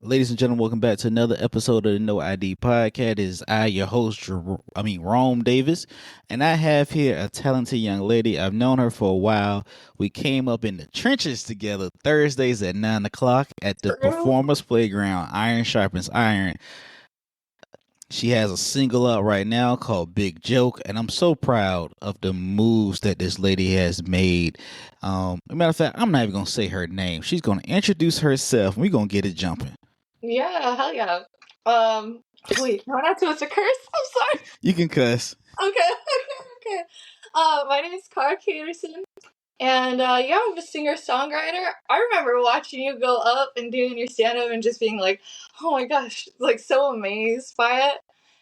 Ladies and gentlemen, welcome back to another episode of the No ID Podcast. It is I, your host, Rome Davis, and I have here a talented young lady. I've known her for a while. We came up in the trenches together Thursdays at 9 o'clock at the True. Performers Playground. Iron sharpens iron. She has a single out right now called Big Joke, and I'm so proud of the moves that this lady has made. As a matter of fact, I'm not even going to say her name. She's going to introduce herself, and we're going to get it jumping. Yeah, hell yeah. Wait, no, not supposed to curse. I'm sorry. You can cuss. Okay. My name is Cara Caterson, and yeah, I'm a singer-songwriter. I remember watching you go up and doing your stand-up and just being like, oh my gosh, like so amazed by it.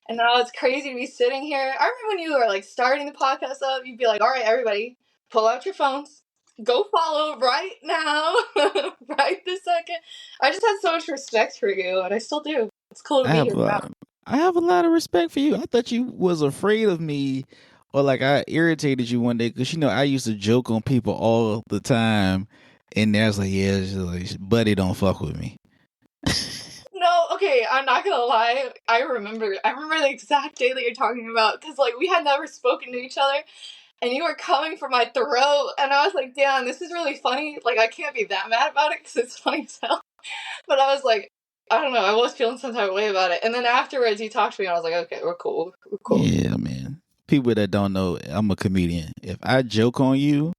And now it's crazy to be sitting here. I remember when you were like starting the podcast up, you'd be like, all right, everybody, pull out your phones. Go follow right now, right this second. I just had so much respect for you, and I still do. It's cool to I be have here now. I have a lot of respect for you. I thought you was afraid of me, or like I irritated you one day because I used to joke on people all the time, and I was like, yeah, it's just like, buddy, don't fuck with me. No, okay, I'm not gonna lie. I remember the exact day that you're talking about because like we had never spoken to each other, and you were coming for my throat, and I was like, damn, this is really funny. Like I can't be that mad about it because it's funny as hell. But I was like, I don't know. I was feeling some type of way about it, and then afterwards you talked to me, and I was like, okay, we're cool. We're cool. Yeah, man. People that don't know, I'm a comedian. If I joke on you,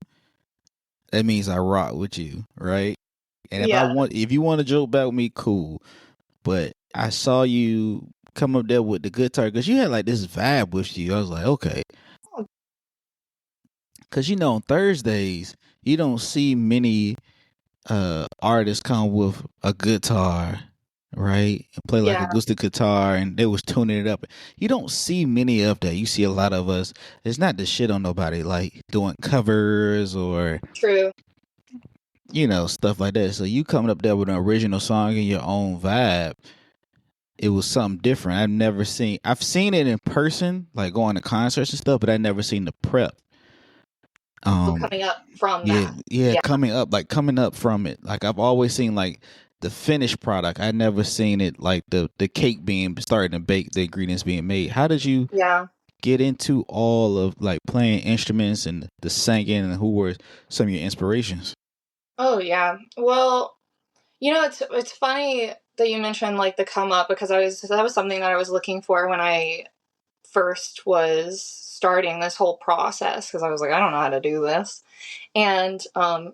that means I rock with you, right? And Yeah. if you want to joke back with me, cool. But I saw you come up there with the guitar because you had like this vibe with you. I was like, okay. Because on Thursdays, you don't see many artists come with a guitar, right? And play like Yeah. acoustic guitar and they was tuning it up. You don't see many of that. You see a lot of us. It's not the shit on nobody like doing covers or True. stuff like that. So you coming up there with an original song and your own vibe. It was something different. I've seen it in person, like going to concerts and stuff, but I never seen the prep. Coming up from that. Yeah, coming up from it. Like I've always seen like the finished product. I never seen it like the cake being starting to bake, the ingredients being made. How did you get into all of like playing instruments and the singing, and who were some of your inspirations? Oh yeah. Well, it's funny that you mentioned like the come up because that was something that I was looking for when I first was starting this whole process because I was like, I don't know how to do this. And now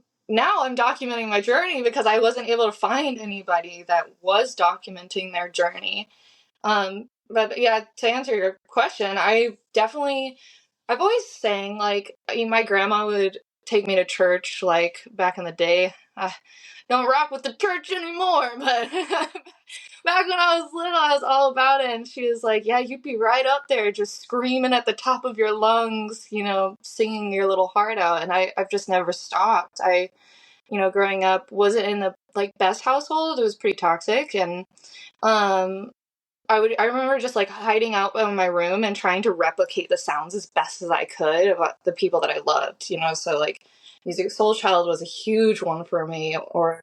I'm documenting my journey because I wasn't able to find anybody that was documenting their journey. But yeah, to answer your question, I've always sang, like, my grandma would take me to church, like, back in the day. I don't rock with the church anymore, but back when I was little, I was all about it, and she was like, yeah, you'd be right up there just screaming at the top of your lungs, singing your little heart out, and I've just never stopped. Growing up, wasn't in the, like, best household. It was pretty toxic, and, I remember just like hiding out in my room and trying to replicate the sounds as best as I could about the people that I loved, so like music Soulchild was a huge one for me, or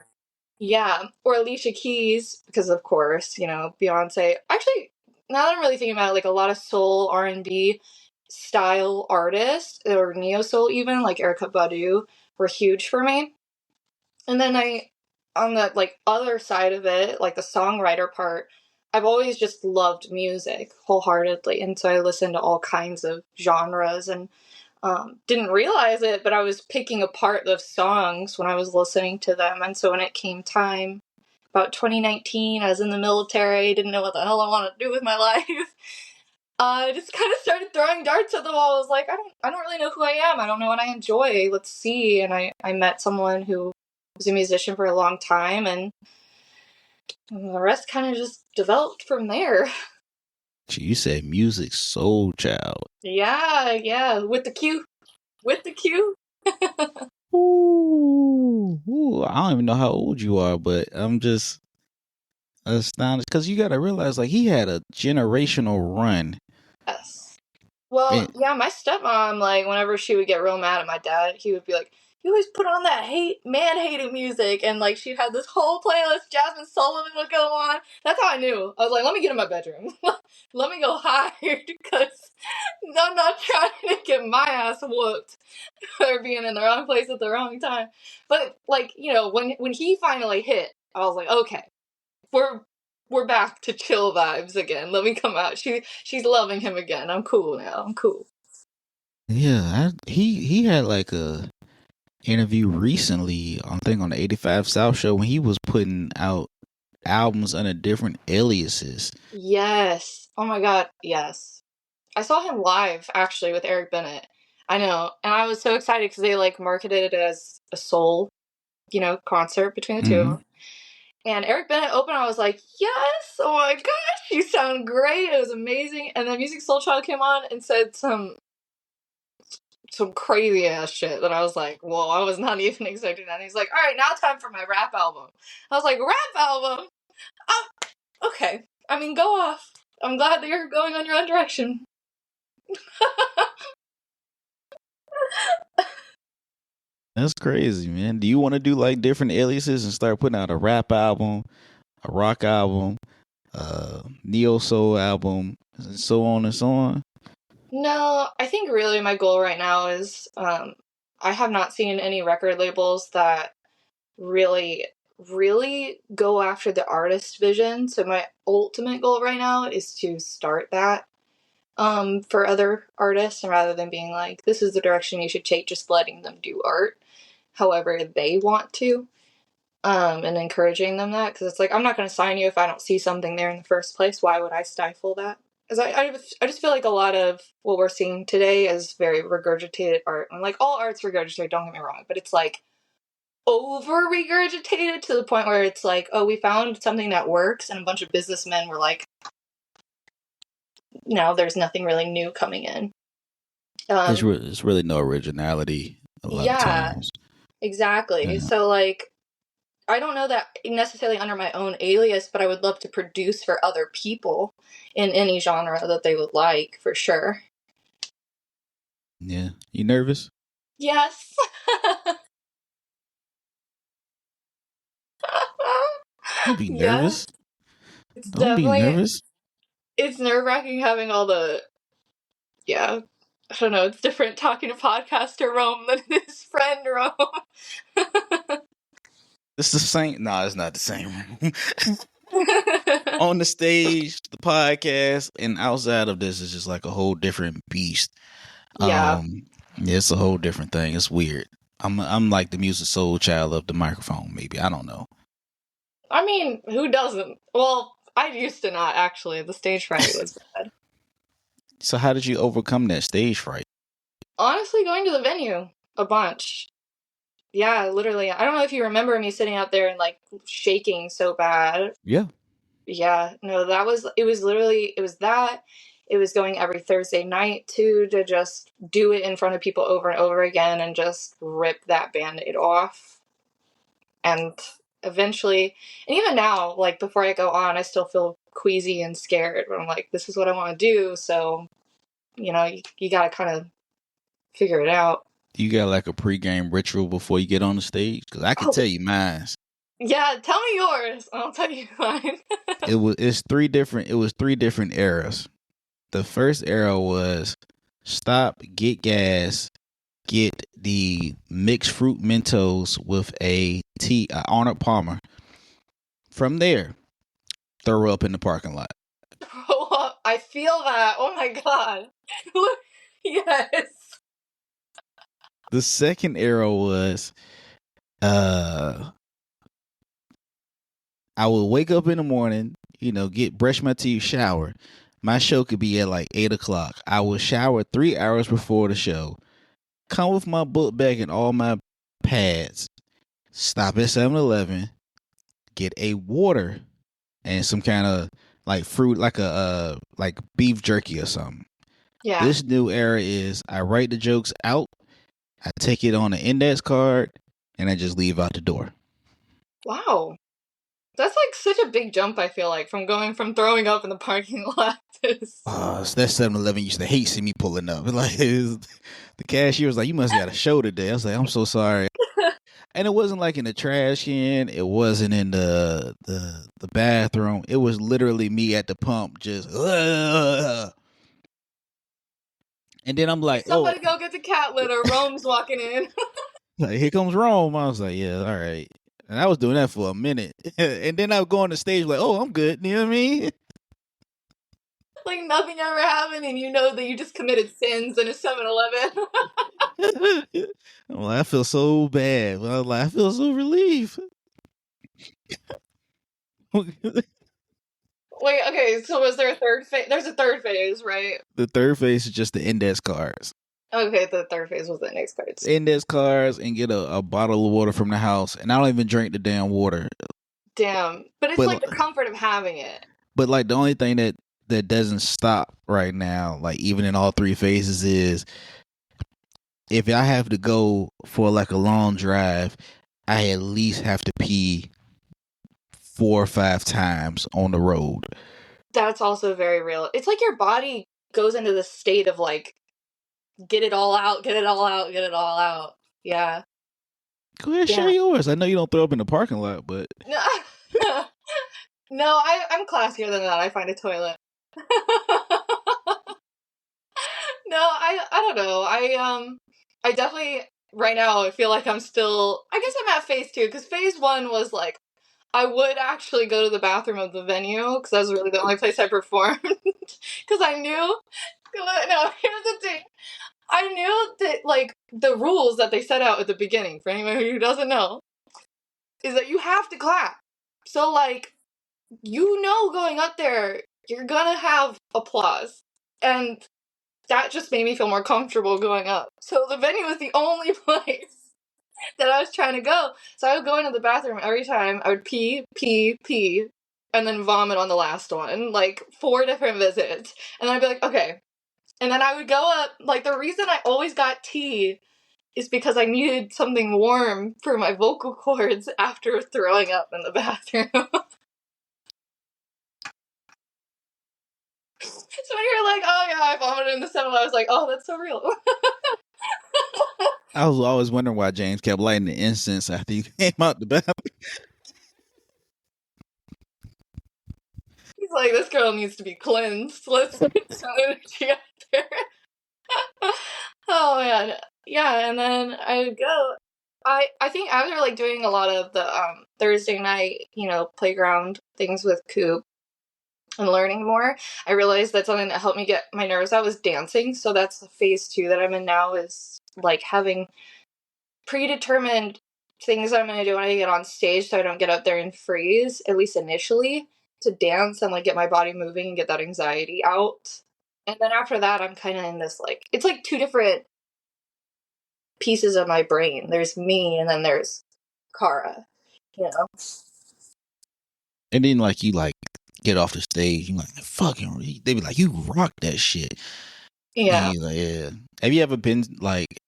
Alicia Keys, because of course, Beyonce. Actually, now that I'm really thinking about it, like a lot of soul R&B style artists or neo soul even, like Erykah Badu, were huge for me. And then on the like other side of it, like the songwriter part, I've always just loved music wholeheartedly, and so I listened to all kinds of genres and didn't realize it, but I was picking apart the songs when I was listening to them. And so when it came time, about 2019, I was in the military, didn't know what the hell I wanted to do with my life. I just kind of started throwing darts at the wall. I was like, I don't really know who I am. I don't know what I enjoy. Let's see. And I met someone who was a musician for a long time, and the rest kind of just developed from there. You said music Soulchild. Yeah, with the Q. Ooh, I don't even know how old you are, but I'm just astonished because you got to realize, like, he had a generational run. Yes. Well, yeah, my stepmom, like, whenever she would get real mad at my dad, he would be like, you always put on that man-hating music, and like she had this whole playlist. Jasmine Sullivan would go on. That's how I knew. I was like, let me get in my bedroom. Let me go hide, because I'm not trying to get my ass whooped for being in the wrong place at the wrong time. But like, you know, when he finally hit, I was like, okay, we're back to chill vibes again. Let me come out. She's loving him again. I'm cool now. I'm cool. Yeah, he had like a interview recently, I think on the 85 South show, when he was putting out albums under different aliases. Yes. Oh my god, yes. I saw him live actually with Eric Bennett. I know, and I was so excited because they like marketed it as a soul, you know, concert between the two of them. And Eric Bennett opened. I was like, yes! Oh my gosh, you sound great! It was amazing. And then Music Soulchild came on and said some crazy ass shit that I was like, whoa, I was not even expecting that. And he's like, all right, now time for my rap album. I was like, rap album? Oh, okay. I mean, go off. I'm glad that you're going on your own direction. That's crazy, man. Do you want to do like different aliases and start putting out a rap album, a rock album, neo soul album, and so on and so on? No, I think really my goal right now is I have not seen any record labels that really go after the artist vision. So my ultimate goal right now is to start that for other artists, and rather than being like, this is the direction you should take, just letting them do art however they want to, and encouraging them that, because it's like, I'm not going to sign you if I don't see something there in the first place. Why would I stifle that? Because I just feel like a lot of what we're seeing today is very regurgitated art. And like, all art's regurgitated, don't get me wrong, but it's like over regurgitated to the point where it's like, oh, we found something that works, and a bunch of businessmen were like, no, there's nothing really new coming in. It's really no originality a lot of times. Exactly. Yeah. So like, I don't know that necessarily under my own alias, but I would love to produce for other people in any genre that they would like, for sure. Yeah. You nervous? Yes. Don't be nervous. Yeah. Don't be nervous. It's nerve-wracking having all the, I don't know, it's different talking to podcaster Rome than his friend Rome. It's the same. No, it's not the same. On the stage, the podcast, and outside of this is just like a whole different beast. Yeah, it's a whole different thing. It's weird. I'm like the music soul child of the microphone, maybe. I don't know. I mean, who doesn't? Well, I used to not, actually. The stage fright was bad. So how did you overcome that stage fright? Honestly, going to the venue a bunch. Yeah, literally. I don't know if you remember me sitting out there and like shaking so bad. Yeah. Yeah, no, it was that. It was going every Thursday night too, to just do it in front of people over and over again and just rip that Band-Aid off. And eventually, and even now, like before I go on, I still feel queasy and scared, but I'm like, this is what I want to do. So, you know, you got to kind of figure it out. You got like a pregame ritual before you get on the stage? Because I can tell you mine. Yeah, tell me yours. I'll tell you mine. It was three different eras. The first era was stop, get gas, get the mixed fruit Mentos with a tea, Arnold Palmer. From there, throw up in the parking lot. Throw up. I feel that. Oh my god. Yes. The second era was I would wake up in the morning, brush my teeth, shower. My show could be at like 8 o'clock. I would shower 3 hours before the show. Come with my book bag and all my pads. Stop at 7-Eleven. Get a water and some kind of like fruit, like a like beef jerky or something. Yeah. This new era is I write the jokes out. I take it on an index card and I just leave out the door. Wow. That's like such a big jump, I feel like, from going from throwing up in the parking lot to... That 7-Eleven used to hate see me pulling up. Like, the cashier was like, "You must have got a show today." I was like, "I'm so sorry." And it wasn't like in the trash can. It wasn't in the bathroom. It was literally me at the pump, just. And then I'm like, somebody go get the cat litter. Rome's walking in. Like, here comes Rome. I was like, yeah, all right. And I was doing that for a minute. And then I would go on the stage like, oh, I'm good. You know what I mean? Like nothing ever happened, and you know that you just committed sins in a 7-Eleven. I'm like, I feel so bad. But I was like, I feel so relieved. Wait, okay, so was there a third phase? There's a third phase, right? The third phase is just the index cards. Okay, the third phase was the index cards. Index cards, and get a bottle of water from the house. And I don't even drink the damn water. Damn. But it's like the comfort of having it. But like the only thing that doesn't stop right now, like even in all three phases, is if I have to go for like a long drive, I at least have to pee 4 or 5 times on the road. That's also very real. It's like your body goes into the state of like, get it all out, get it all out, get it all out. Yeah. Go ahead, share yours. I know you don't throw up in the parking lot, but no, I'm classier than that. I find a toilet. No, I don't know. I definitely right now I feel like I'm still. I guess I'm at phase 2 because phase 1 was like I would actually go to the bathroom of the venue because that was really the only place I performed because I knew. No, here's the thing. I knew that like the rules that they set out at the beginning for anyone who doesn't know is that you have to clap. So like going up there, you're gonna have applause, and that just made me feel more comfortable going up. So the venue was the only place that I was trying to go. So I would go into the bathroom every time. I would pee, and then vomit on the last one. Like 4 different visits. And then I'd be like, okay. And then I would go up. Like the reason I always got tea is because I needed something warm for my vocal cords after throwing up in the bathroom. So when you're like, oh yeah, I vomited in the 7, I was like, oh, that's so real. I was always wondering why James kept lighting the incense after he came out the bathroom. He's like, this girl needs to be cleansed. Let's get some energy out there. Oh man. Yeah, and then I would go. I think after like doing a lot of the Thursday night, playground things with Coop and learning more, I realized that something that helped me get my nerves out was dancing. So that's the phase 2 that I'm in now, is like having predetermined things that I'm going to do when I get on stage so I don't get up there and freeze, at least initially, to dance and like get my body moving and get that anxiety out. And then after that, I'm kind of in this like, it's like 2 different pieces of my brain. There's me and then there's Cara, And then like you like get off the stage, you like fucking. They be like, you rock that shit. Yeah. Like, yeah. Have you ever been like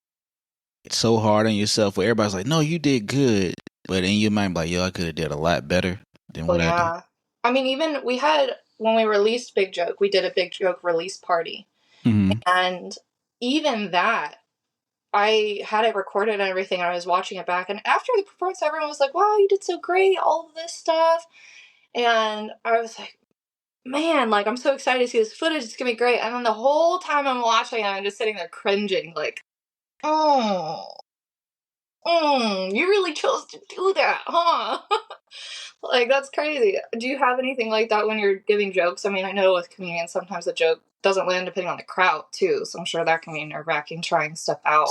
so hard on yourself where everybody's like, no, you did good, but in your mind, like, yo, I could have did a lot better than what I did. I mean, even when we released Big Joke, we did a Big Joke release party. Mm-hmm. And even that, I had it recorded and everything, and I was watching it back. And after the performance, everyone was like, wow, you did so great, all of this stuff. And I was like, man, like, I'm so excited to see this footage. It's going to be great. And then the whole time I'm watching it, I'm just sitting there cringing, like, you really chose to do that, huh? Like, that's crazy. Do you have anything like that when you're giving jokes? I mean, I know with comedians, sometimes the joke doesn't land depending on the crowd, too. So I'm sure that can be nerve-wracking trying stuff out.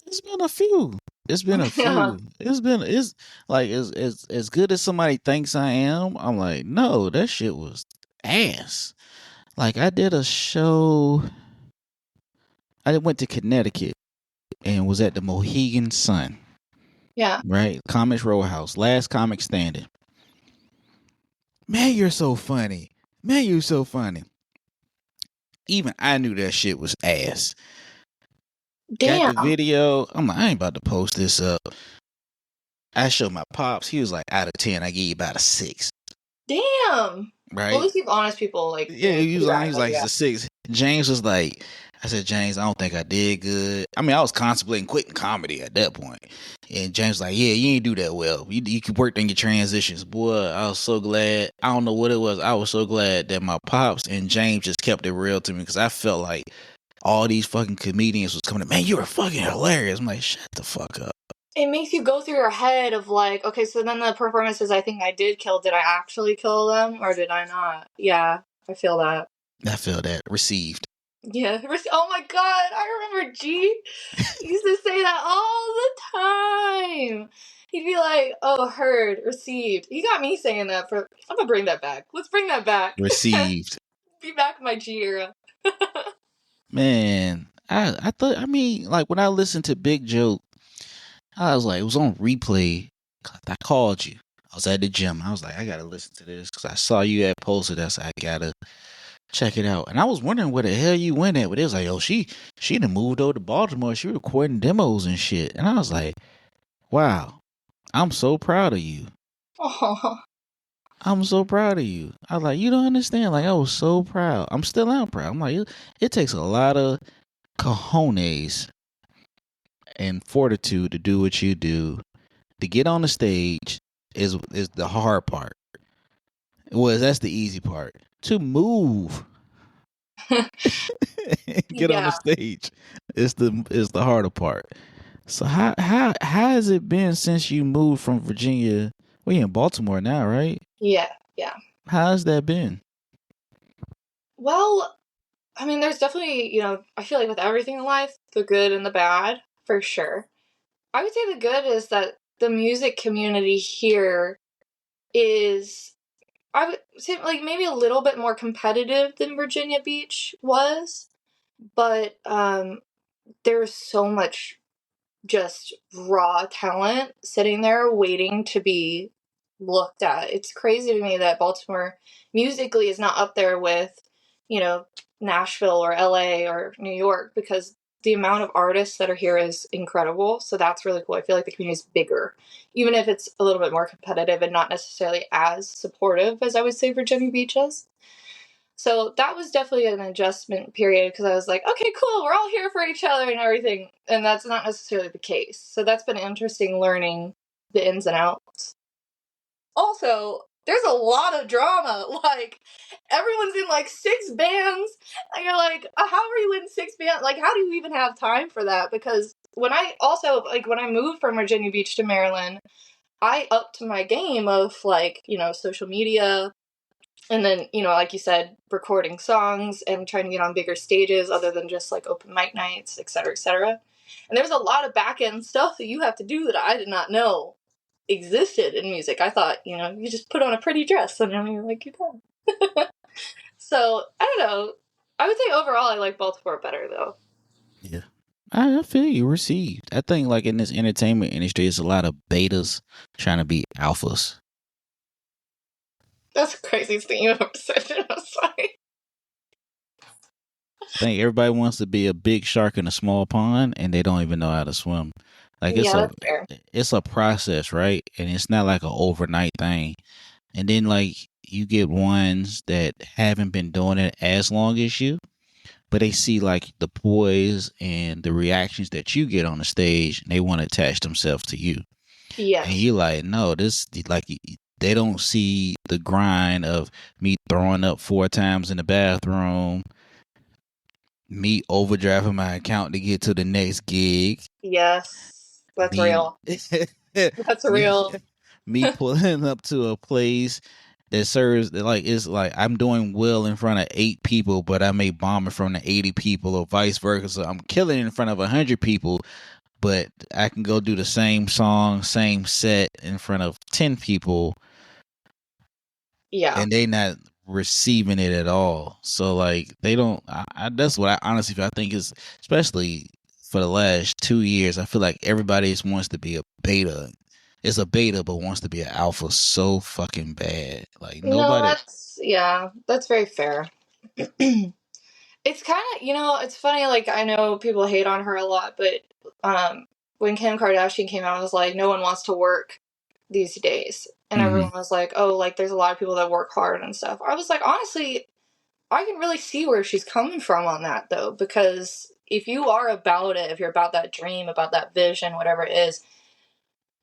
It's been a few. Yeah. It's like, as good as somebody thinks I am, I'm like, no, that shit was ass. Like, I did a show. I went to Connecticut and was at the Mohegan Sun. Yeah. Right? Comics Row House. Last comic standing. Man, you're so funny. Man, you're so funny. Even I knew that shit was ass. Damn. Got the video. I'm like, I ain't about to post this up. I showed my pops. He was like, out of 10, I give you about a 6. Damn. Well, at right? least you have honest people, like, Yeah, he was do on. that. He was Like, like, he's yeah. a 6. James was like, I said, James, I don't think I did good. I mean, I was contemplating quitting comedy at that point. And James was like, yeah, you ain't do that well. You can work on your transitions. Boy, I was so glad. I don't know what it was. I was so glad that my pops and James just kept it real to me, because I felt like all these fucking comedians was coming to, man, you were fucking hilarious. I'm like, shut the fuck up. It makes you go through your head of like, okay, so then the performances I think I did kill, did I actually kill them or did I not? Yeah, I feel that. I feel that. Received. Yeah. Oh my god, I remember G used to say that all the time. He'd be like, oh, heard, received. He got me saying that for, I'm gonna bring that back. Let's bring that back. Received. Be back in my G era. Man, I thought, I mean, like when I listened to Big Joke, I was like, it was on replay. I called you. I was at the gym. I was like, I gotta listen to this because I saw you had posted. I said, I gotta check it out. And I was wondering where the hell you went at. But it was like, oh, she done moved over to Baltimore. She recording demos and shit. And I was like, wow, I'm so proud of you. Oh. I'm so proud of you. I was like, you don't understand. Like, I was so proud. I'm still proud. I'm like, it takes a lot of cojones and fortitude to do what you do. To get on the stage is the hard part. Well, that's the easy part. To move, get on the Yeah. stage is the harder part. So how has it been since you moved from Virginia? Well, you're in Baltimore now, right? Yeah. How's that been? Well, I mean, there's definitely, I feel like with everything in life, the good and the bad, for sure. I would say the good is that the music community here is, I would say, like, maybe a little bit more competitive than Virginia Beach was, but there's so much just raw talent sitting there waiting to be looked at. It's crazy to me that Baltimore musically is not up there with, Nashville or LA or New York, because the amount of artists that are here is incredible. So that's really cool. I feel like the community is bigger, even if it's a little bit more competitive and not necessarily as supportive as I would say Virginia Beach is. So that was definitely an adjustment period, because I was like, okay, cool, we're all here for each other and everything. And that's not necessarily the case. So that's been interesting learning the ins and outs. Also, there's a lot of drama. Like, everyone's in like 6 bands. And you're like, how are you in 6 bands? Like, how do you even have time for that? Because when I moved from Virginia Beach to Maryland, I upped my game of like, social media, and then, like you said, recording songs and trying to get on bigger stages other than just like open mic nights, et cetera, et cetera. And there's a lot of back end stuff that you have to do that I did not know existed in music. I thought, you just put on a pretty dress and then you're like, you're done. So, I don't know. I would say overall I like Baltimore better though. Yeah. I feel you. Received. I think like in this entertainment industry, there's a lot of betas trying to be alphas. That's the craziest thing you've ever said. I'm sorry. I think everybody wants to be a big shark in a small pond, and they don't even know how to swim. Like Yeah, that's fair. it's a process, right? And it's not like an overnight thing. And then like you get ones that haven't been doing it as long as you, but they see like the poise and the reactions that you get on the stage, and they want to attach themselves to you. Yes. And you like, no, this like they don't see the grind of me throwing up 4 times in the bathroom, me overdrafting my account to get to the next gig. Yes. That's Me, real. That's real. me pulling up to a place that serves like it's like I'm doing well in front of 8 people, but I may bomb in front of 80 people, or vice versa. So I'm killing in front of 100 people, but I can go do the same song, same set in front of 10 people. Yeah. And they not receiving it at all. So like they don't. That's what I honestly feel. I think is especially for the last 2 years. I feel like everybody just wants to be a beta. It's a beta, but wants to be an alpha so fucking bad. Like No, nobody. that's very fair. It's kind of, it's funny, like, I know people hate on her a lot, but when Kim Kardashian came out, I was like, no one wants to work these days. And everyone was like, oh, like, there's a lot of people that work hard and stuff. I was like, honestly, I can really see where she's coming from on that, though, because if you are about it, if you're about that dream, about that vision, whatever it is,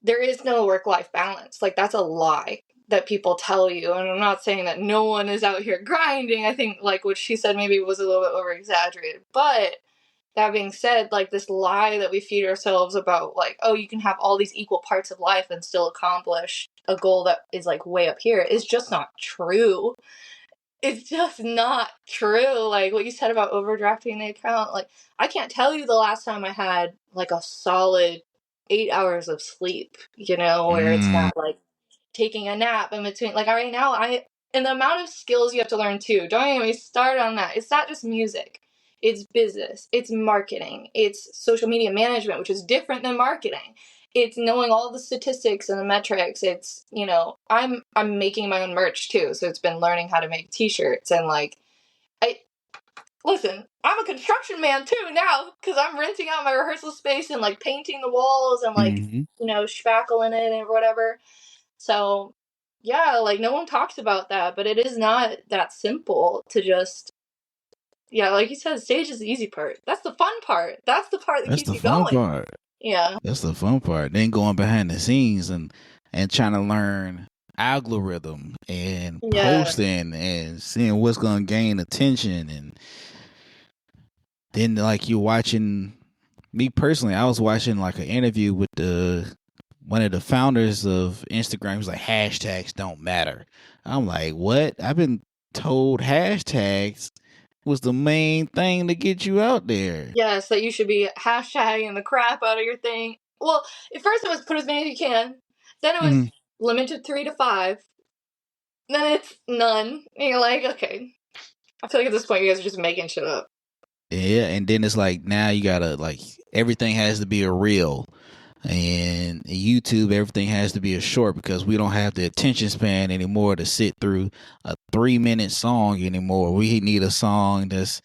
there is no work-life balance. Like, that's a lie that people tell you. And I'm not saying that no one is out here grinding. I think, like, what she said maybe was a little bit over-exaggerated. But that being said, like, this lie that we feed ourselves about, like, oh, you can have all these equal parts of life and still accomplish a goal that is, like, way up here is just not true. It's just not true. Like, what you said about overdrafting the account, like, I can't tell you the last time I had, like, a solid 8 hours of sleep, you know, where it's not, like, taking a nap in between. Like, right now, and the amount of skills you have to learn, too. Don't even get me started on that. It's not just music. It's business. It's marketing. It's social media management, which is different than marketing. It's knowing all the statistics and the metrics. It's, you know, I'm making my own merch too. So it's been learning how to make t-shirts and like, listen, I'm a construction man too now because I'm renting out my rehearsal space and like painting the walls and like, you know, spackling it and whatever. So yeah, like no one talks about that, but it is not that simple to just, yeah, like you said, stage is the easy part. That's the fun part. That's the part that keeps you going. That's the fun part. Yeah. That's the fun part. Then going behind the scenes and trying to learn algorithm and posting and seeing what's going to gain attention. And then like you're watching, me personally, I was watching like an interview with one of the founders of Instagram. He was like, hashtags don't matter. I'm like, what? I've been told hashtags was the main thing to get you out there. Yes, that you should be hashtagging the crap out of your thing. Well, at first it was put as many as you can. Then it was limited 3 to 5. Then it's none. And you're like, okay. I feel like at this point you guys are just making shit up. Yeah, and then it's like now you gotta like everything has to be a reel. And YouTube, everything has to be a short because we don't have the attention span anymore to sit through a 3-minute song anymore. We need a song that's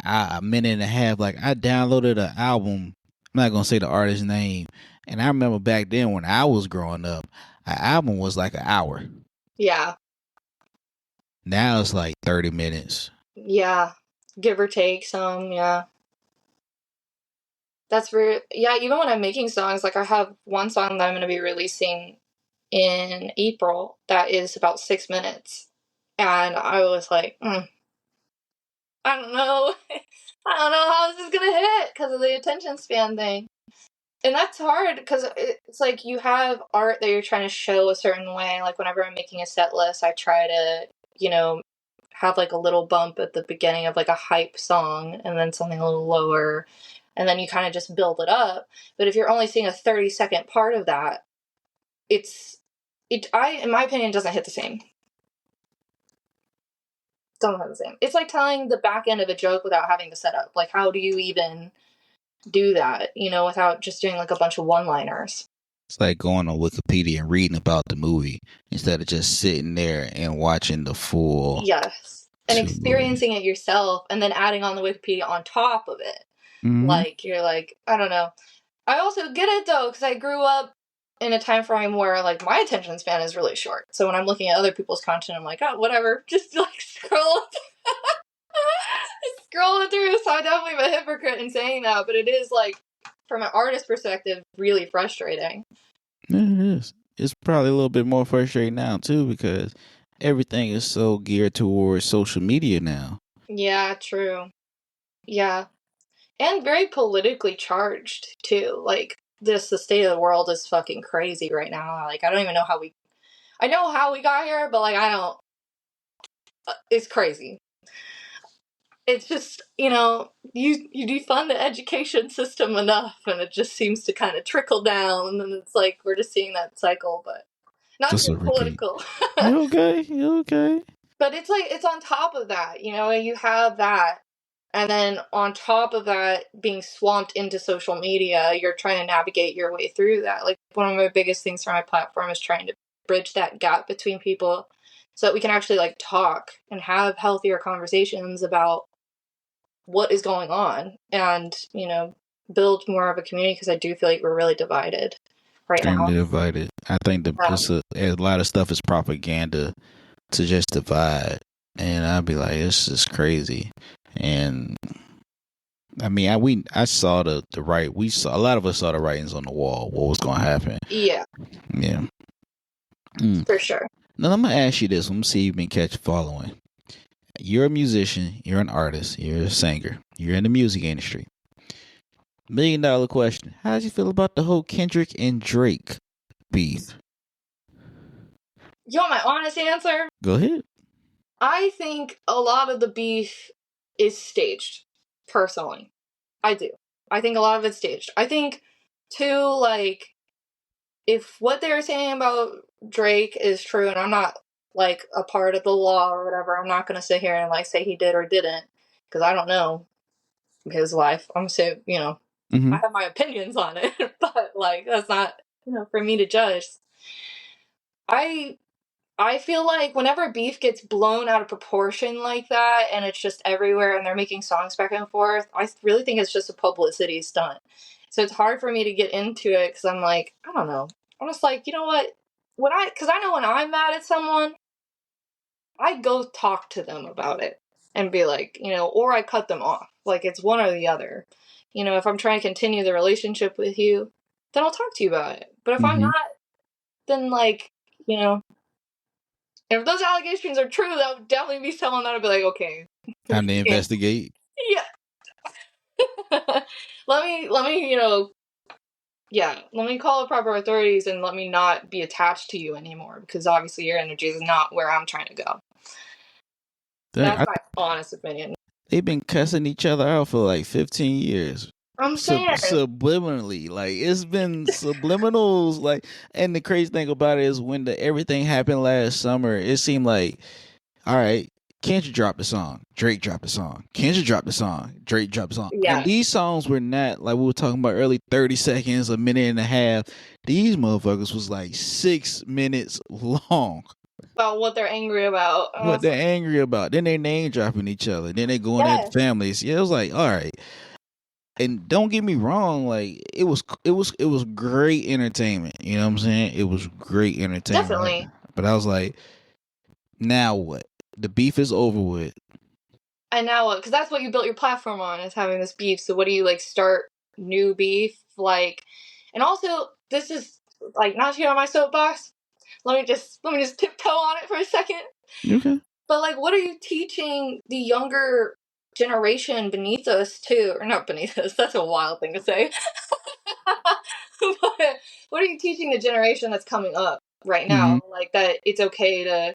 a minute and a half. Like I downloaded an album. I'm not gonna say the artist's name. And I remember back then when I was growing up, an album was like an hour. Yeah. Now it's like 30 minutes. Yeah. Give or take some, yeah. That's for, yeah, even when I'm making songs, like I have one song that I'm going to be releasing in April that is about 6 minutes. And I was like, I don't know. I don't know how this is going to hit because of the attention span thing. And that's hard because it's like you have art that you're trying to show a certain way. Like whenever I'm making a set list, I try to, you know, have like a little bump at the beginning of like a hype song and then something a little lower. And then you kind of just build it up. But if you're only seeing a 30-second part of that, in my opinion, doesn't hit the same. Doesn't hit the same. It's like telling the back end of a joke without having to set up. Like, how do you even do that, you know, without just doing like a bunch of one-liners? It's like going on Wikipedia and reading about the movie instead of just sitting there and watching the full. Yes. And experiencing it yourself and then adding on the Wikipedia on top of it. Like, you're like, I don't know. I also get it, though, because I grew up in a time frame where, like, my attention span is really short. So when I'm looking at other people's content, I'm like, oh, whatever. Just, like, scrolling through. So I'm definitely a hypocrite in saying that. But it is, like, from an artist perspective, really frustrating. It is. It's probably a little bit more frustrating now, too, because everything is so geared towards social media now. Yeah, true. Yeah. And very politically charged, too. Like, the state of the world is fucking crazy right now. Like, I don't even know how I know how we got here, but, like, I don't. It's crazy. It's just, you know, you defund the education system enough, and it just seems to kind of trickle down, and then it's like, we're just seeing that cycle, but not just to get political. You okay. But it's like, it's on top of that, you know, you have that. And then on top of that, being swamped into social media, you're trying to navigate your way through that. Like, one of my biggest things for my platform is trying to bridge that gap between people so that we can actually, like, talk and have healthier conversations about what is going on and, you know, build more of a community because I do feel like we're really divided. right now. Divided. I think a lot of stuff is propaganda to just divide, and I'd be like, it's just crazy. And I mean, I saw the right. We saw a lot of us saw the writings on the wall. What was going to happen? Yeah. Yeah. For sure. Now I'm gonna ask you this. Let me see if you can catch following. You're a musician. You're an artist. You're a singer. You're in the music industry. $1 million question. How did you feel about the whole Kendrick and Drake beef? You want my honest answer? Go ahead. I think a lot of the beef is staged, personally. I do. I think a lot of it's staged. I think, too, like, if what they're saying about Drake is true, and I'm not, like, a part of the law or whatever, I'm not going to sit here and, like, say he did or didn't, because I don't know his life. I'm so, I have my opinions on it, but, like, that's not, for me to judge. I feel like whenever beef gets blown out of proportion like that and it's just everywhere and they're making songs back and forth, I really think it's just a publicity stunt. So it's hard for me to get into it because I'm like, I don't know. I'm just like, you know what? Because I know when I'm mad at someone, I go talk to them about it and be like, or I cut them off. Like it's one or the other. If I'm trying to continue the relationship with you, then I'll talk to you about it. But if I'm not, then like, if those allegations are true, that would definitely be someone that would be like, okay. Time to investigate. Yeah. let me, let me call the proper authorities and let me not be attached to you anymore because obviously your energy is not where I'm trying to go. That's my honest opinion. They've been cussing each other out for like 15 years. I'm saying subliminally, like it's been subliminals, like. And the crazy thing about it is when everything happened last summer, it seemed like, all right, Kendrick dropped the song, Drake dropped the song, Kendrick dropped the song, Drake dropped the song, and these songs were not like we were talking about early, 30 seconds, a minute and a half. These motherfuckers was like 6 minutes long. About what they're angry about. What they're angry about. Then they name dropping each other. Then they going at families. Yeah, it was like, all right. And don't get me wrong, like it was great entertainment. You know what I'm saying? It was great entertainment. Definitely. But I was like, now what? The beef is over with. And now what? Because that's what you built your platform on, is having this beef. So what do you, like, start new beef? Like, and also, this is, like, not to get on my soapbox. Let me just tiptoe on it for a second. Okay. But, like, what are you teaching the younger generation beneath us, too? Or not beneath us. That's a wild thing to say. But what are you teaching the generation that's coming up right now? Like, that it's okay to,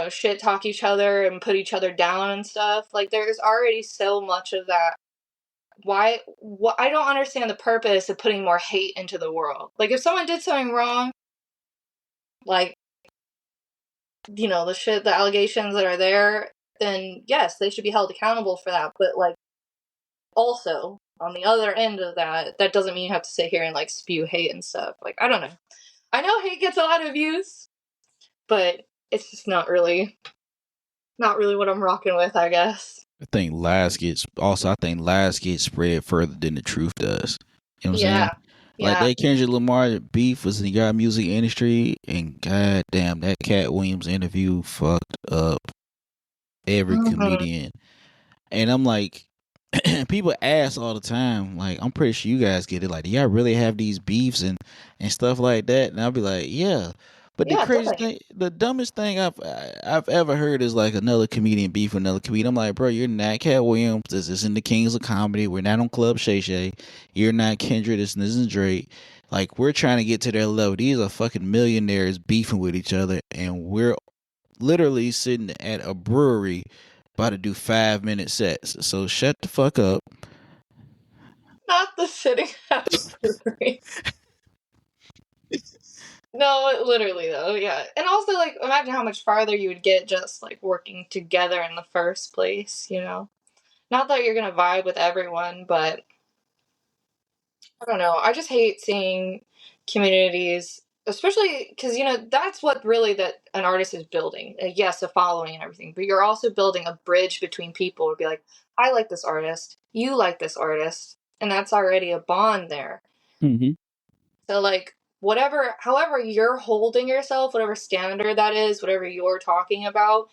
shit talk each other and put each other down and stuff. Like, there's already so much of that. I don't understand the purpose of putting more hate into the world. Like, if someone did something wrong, like, the allegations that are there, then yes, they should be held accountable for that. But, like, also, on the other end of that doesn't mean you have to sit here and, like, spew hate and stuff. Like, I don't know. I know hate gets a lot of views, but it's just not really what I'm rocking with, I guess. I think lies get spread further than the truth does. You know what I'm saying? Like that Kendrick Lamar beef was in the music industry, and goddamn, that Cat Williams interview fucked up every comedian. And I'm like, people ask all the time, like, I'm pretty sure you guys get it. Like, do y'all really have these beefs and stuff like that? And I'll be like, yeah. But the craziest thing, the dumbest thing I've ever heard is like another comedian beef with another comedian. I'm like, bro, you're not Cat Williams. This isn't the Kings of Comedy. We're not on Club Shay Shay. You're not Kendrick. This isn't Drake. Like, we're trying to get to their level. These are fucking millionaires beefing with each other, and we're literally sitting at a brewery about to do 5-minute sets. So shut the fuck up. Not the sitting at a brewery. No, literally though, yeah. And also, like, imagine how much farther you would get just, like, working together in the first place, Not that you're gonna vibe with everyone, but I don't know. I just hate seeing communities, especially because, that's what really that an artist is building. Yes, a following and everything, but you're also building a bridge between people to be like, I like this artist, you like this artist, and that's already a bond there. So, like, however you're holding yourself, whatever standard that is, whatever you're talking about,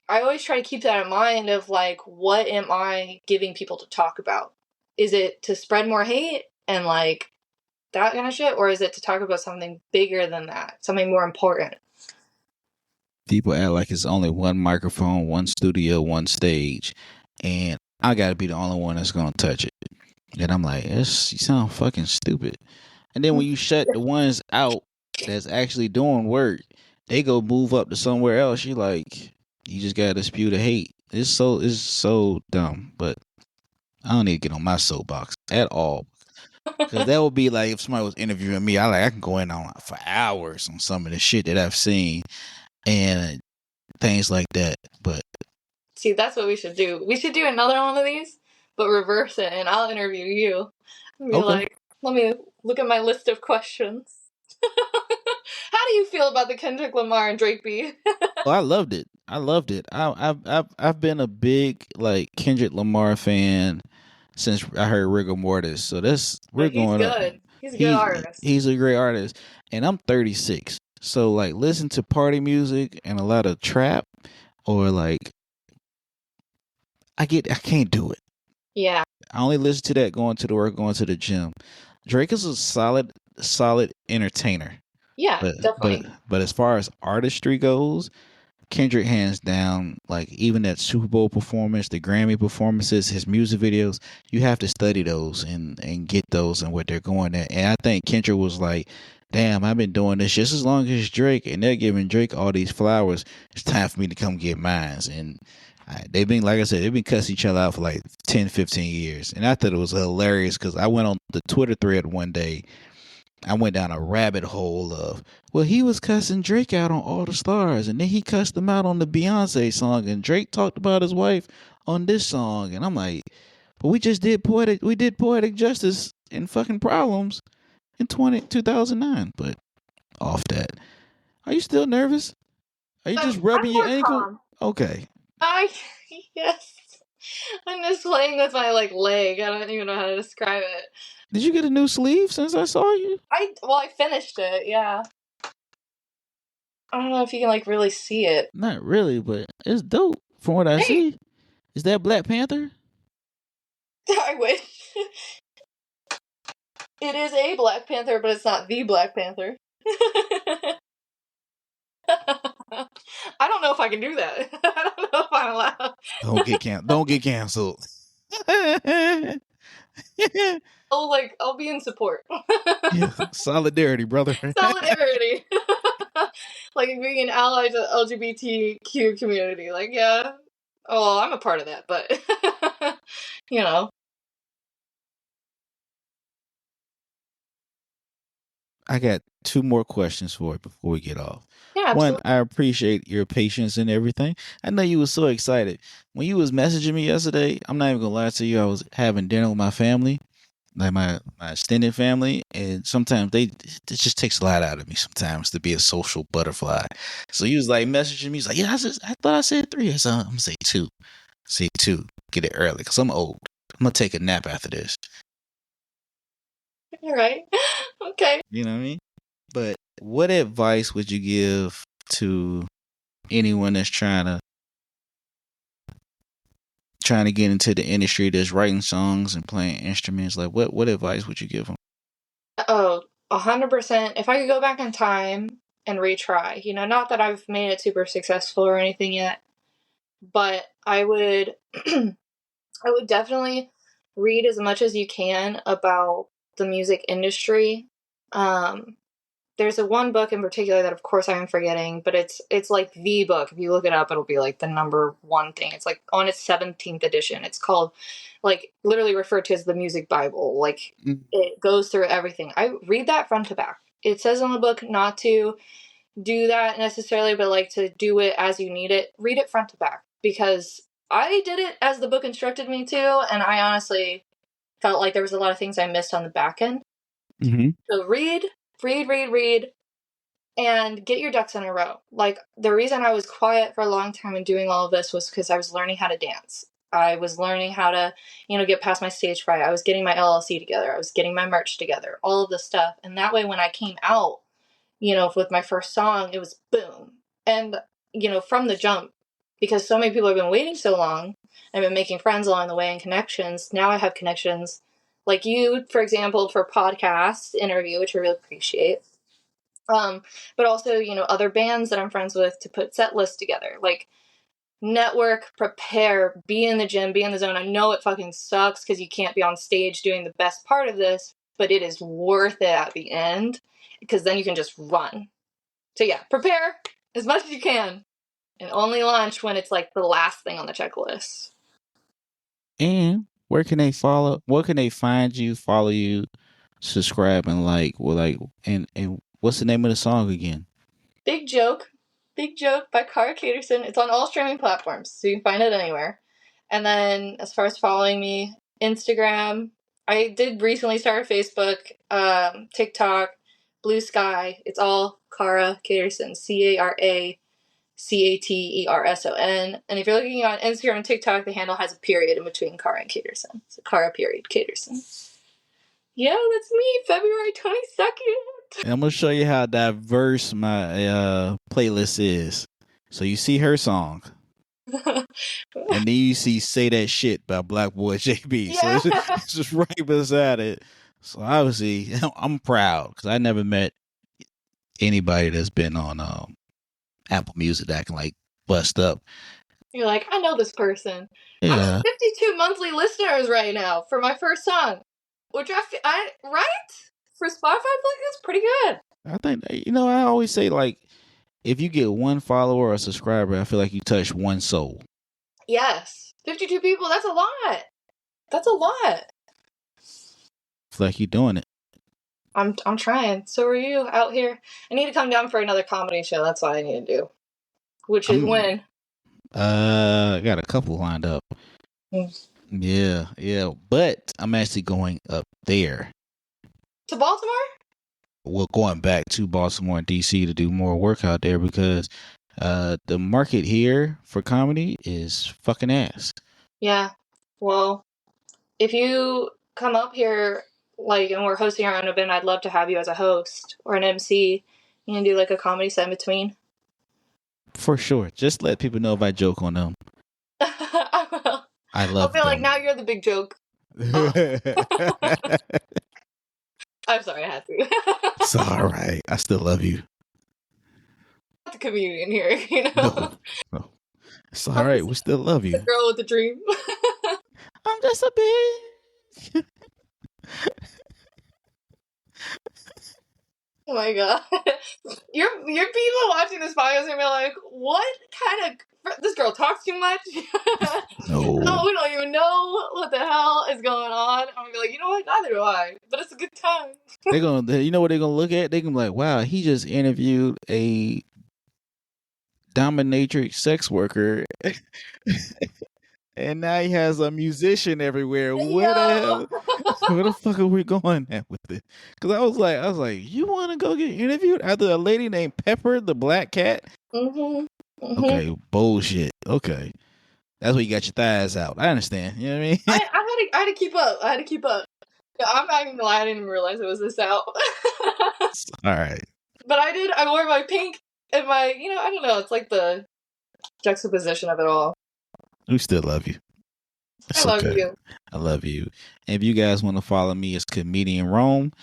I always try to keep that in mind of like, what am I giving people to talk about? Is it to spread more hate and like that kind of shit, or is it to talk about something bigger than that, something more important? People act like it's only one microphone, one studio, one stage, and I gotta be the only one that's gonna touch it. And I'm like, you sound fucking stupid. And then when you shut the ones out that's actually doing work, they go move up to somewhere else. You like, you just gotta dispute the hate. It's so dumb. But I don't need to get on my soapbox at all. Because that would be like if somebody was interviewing me, I can go in on for hours on some of the shit that I've seen and things like that. But see, that's what we should do. We should do another one of these, but reverse it, and I'll interview you. Be okay. Like, let me look at my list of questions. How do you feel about the Kendrick Lamar and Drake beef? Oh, I loved it. I've been a big like Kendrick Lamar fan since I heard Rigor Mortis. So we're going good. He's a good artist. He's a great artist, and I'm 36. So like, listen to party music and a lot of trap, or like, I can't do it. Yeah. I only listen to that going to the work, going to the gym. Drake is a solid entertainer. Yeah, definitely. But as far as artistry goes, Kendrick hands down, like even that Super Bowl performance, the Grammy performances, his music videos, you have to study those and get those and what they're going at. And I think Kendrick was like, damn, I've been doing this just as long as Drake, and they're giving Drake all these flowers. It's time for me to come get mines. And they've been, like I said, they've been cussing each other out for like 10, 15 years. And I thought it was hilarious because I went on the Twitter thread one day. I went down a rabbit hole of, well, he was cussing Drake out on All the Stars, and then he cussed him out on the Beyonce song, and Drake talked about his wife on this song, and I'm like, but we did poetic justice and fucking Problems in 2009. But off that, are you still nervous? Are you just rubbing your ankle? Calm. Okay. Yes. I'm just playing with my like leg. I don't even know how to describe it. Did you get a new sleeve since I saw you? I finished it, yeah. I don't know if you can like really see it. Not really, but it's dope from what I see. Is that Black Panther? I wish. It is a Black Panther, but it's not the Black Panther. I don't know if I can do that. I don't know if I'm allowed. Don't get canceled. I'll be in support. Yeah, solidarity, brother. Solidarity. Like being an ally to the LGBTQ community. Like, yeah. Oh, I'm a part of that, but you know. I got 2 more questions for you before we get off. Yeah, absolutely. One, I appreciate your patience and everything. I know you were so excited. When you was messaging me yesterday, I'm not even gonna lie to you, I was having dinner with my family, like my extended family, and sometimes it just takes a lot out of me sometimes to be a social butterfly. So he was like messaging me, he's like, yeah, I thought I said 3. I said, I'm gonna say 2. Say 2. Get it early, because I'm old. I'm gonna take a nap after this. All right. Okay. You know what I mean? But what advice would you give to anyone that's trying to get into the industry, that's writing songs and playing instruments? Like, what advice would you give them? Oh, 100%. If I could go back in time and retry, not that I've made it super successful or anything yet, but I would definitely read as much as you can about the music industry. There's one book in particular that, of course, I'm forgetting, but it's like the book. If you look it up, it'll be like the number 1 thing. It's like on its 17th edition. It's called, like, literally referred to as the music Bible. Like, It goes through everything. I read that front to back. It says on the book not to do that necessarily, but like to do it as you need it. Read it front to back, because I did it as the book instructed me to, and I honestly felt like there was a lot of things I missed on the back end. Mm-hmm. So read, and get your ducks in a row. Like, the reason I was quiet for a long time and doing all of this was because I was learning how to dance. I was learning how to, get past my stage fright. I was getting my LLC together. I was getting my merch together, all of this stuff. And that way, when I came out, with my first song, it was boom. And, from the jump, because so many people have been waiting so long, I've been making friends along the way and connections. Now I have connections like you, for example, for podcast interview, which I really appreciate. But also, other bands that I'm friends with to put set lists together. Like, network, prepare, be in the gym, be in the zone. I know it fucking sucks because you can't be on stage doing the best part of this, but it is worth it at the end because then you can just run. So yeah, prepare as much as you can and only launch when it's like the last thing on the checklist. And where can they follow? Where can they find you, follow you, subscribe, and and what's the name of the song again? Big Joke by Cara Caterson. It's on all streaming platforms, so you can find it anywhere. And then as far as following me, Instagram, I did recently start Facebook, TikTok, Blue Sky. It's all Cara Caterson, CaraCaterson. And if you're looking on Instagram and TikTok, the handle has a period in between Cara and Caterson. So Cara Caterson. Yeah, that's me, February 22nd. And I'm gonna show you how diverse my playlist is. So you see her song, and then you see "Say That Shit" by Black Boy JB. Yeah. So it's just right beside it. So obviously, I'm proud because I never met anybody that's been on Apple Music that can like bust up. You're like, I know this person. Yeah. I'm at 52 monthly listeners right now for my first song, which I right for Spotify, I feel like that's pretty good. I think I always say like, if you get one follower or subscriber, I feel like you touch one soul. Yes, 52 people. That's a lot. That's a lot. It's like you're doing it. I'm trying. So are you out here? I need to come down for another comedy show. That's what I need to do. Which is when? I got a couple lined up. Yeah. But I'm actually going up there. To Baltimore? Well, going back to Baltimore and DC to do more work out there because the market here for comedy is fucking ass. Yeah. Well, if you come up here, like, and we're hosting our own event, I'd love to have you as a host or an MC. You can do like a comedy set in between. For sure. Just let people know if I joke on them. I will. I love I feel like now you're the big joke. I'm sorry, I had to. It's all right. I still love you. I'm the comedian here, No. It's all right. We still love you. The girl with the dream. I'm just a bitch. Oh my god. Your people watching this podcast are gonna be like, what kind of this girl talks too much? No. No, we don't even know what the hell is going on. I'm gonna be like, you know what? Neither do I. But it's a good time. You know what they're gonna look at? They're gonna be like, wow, he just interviewed a dominatrix sex worker. And now he has a musician everywhere. Where the fuck are we going at with it? Because I was like, you want to go get interviewed after a lady named Pepper the Black Cat? Mm-hmm. Okay, bullshit. Okay, that's where you got your thighs out. I understand. You know what I mean? I had to keep up. Yeah, I'm not even gonna lie. I didn't even realize it was this out. All right. But I did. I wore my pink and my. I don't know. It's like the juxtaposition of it all. We still love you. I love you. I love you. And if you guys want to follow me, it's Comedian Rome.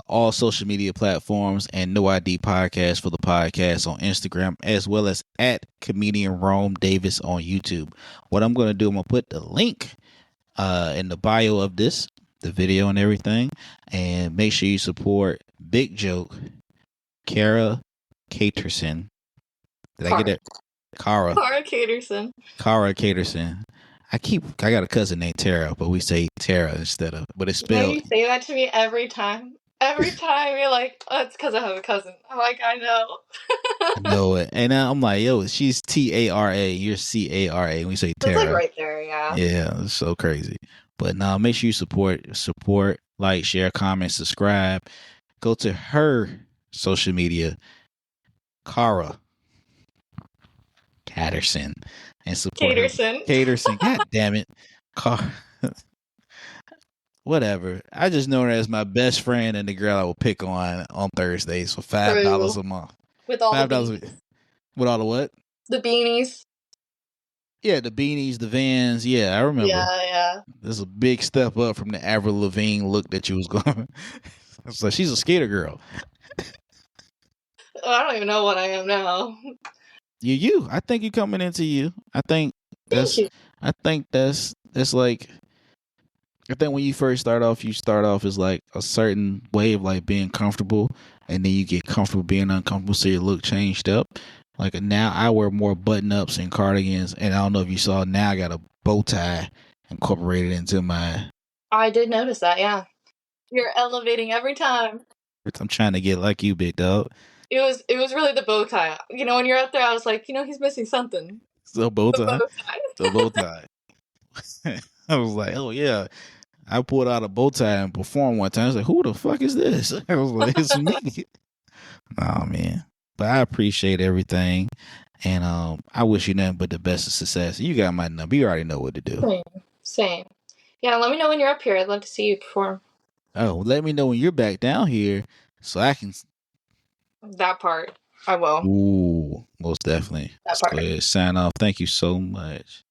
All social media platforms and No ID Podcast for the podcast on Instagram, as well as at Comedian Rome Davis on YouTube. What I'm going to do, I'm going to put the link in the bio of this, the video and everything. And make sure you support Big Joke, Cara Caterson. Did I get it? Cara Caterson. Cara Caterson. I got a cousin named Tara, but we say Tara instead of, but it's spelled. You say that to me every time. Every time you're like, oh, it's because I have a cousin. I'm like, I know. I know it. And I'm like, yo, she's Tara. You're Cara. And we say Tara. It's like right there, yeah. Yeah, it's so crazy. But now make sure you support, like, share, comment, subscribe. Go to her social media, Cara Caterson. Caterson and support her. Caterson. God damn it. Whatever. I just know her as my best friend and the girl I will pick on Thursdays for $5 a month. With all $5 with all the what? The beanies. Yeah, the beanies, the Vans. Yeah, I remember. Yeah. There's a big step up from the Avril Lavigne look that you was going. So she's a skater girl. I don't even know what I am now. You. I think you coming into you. I think that's like. I think when you first start off as like a certain way of like being comfortable, and then you get comfortable being uncomfortable, so your look changed up. Like now I wear more button ups and cardigans, and I don't know if you saw, now I got a bow tie incorporated into my. I did notice that, yeah. You're elevating every time. I'm trying to get like you, big dog. It was really the bow tie. You know, when you're up there, I was like, he's missing something. So bow tie. So bow tie. I was like, oh yeah. I pulled out a bow tie and performed one time. I was like, who the fuck is this? I was like, it's me. Nah, man. But I appreciate everything. And I wish you nothing but the best of success. You got my number. You already know what to do. Same. Yeah, let me know when you're up here. I'd love to see you perform. Oh, let me know when you're back down here so I can. That part. I will. Ooh, most definitely. Let's go ahead and sign off. Thank you so much.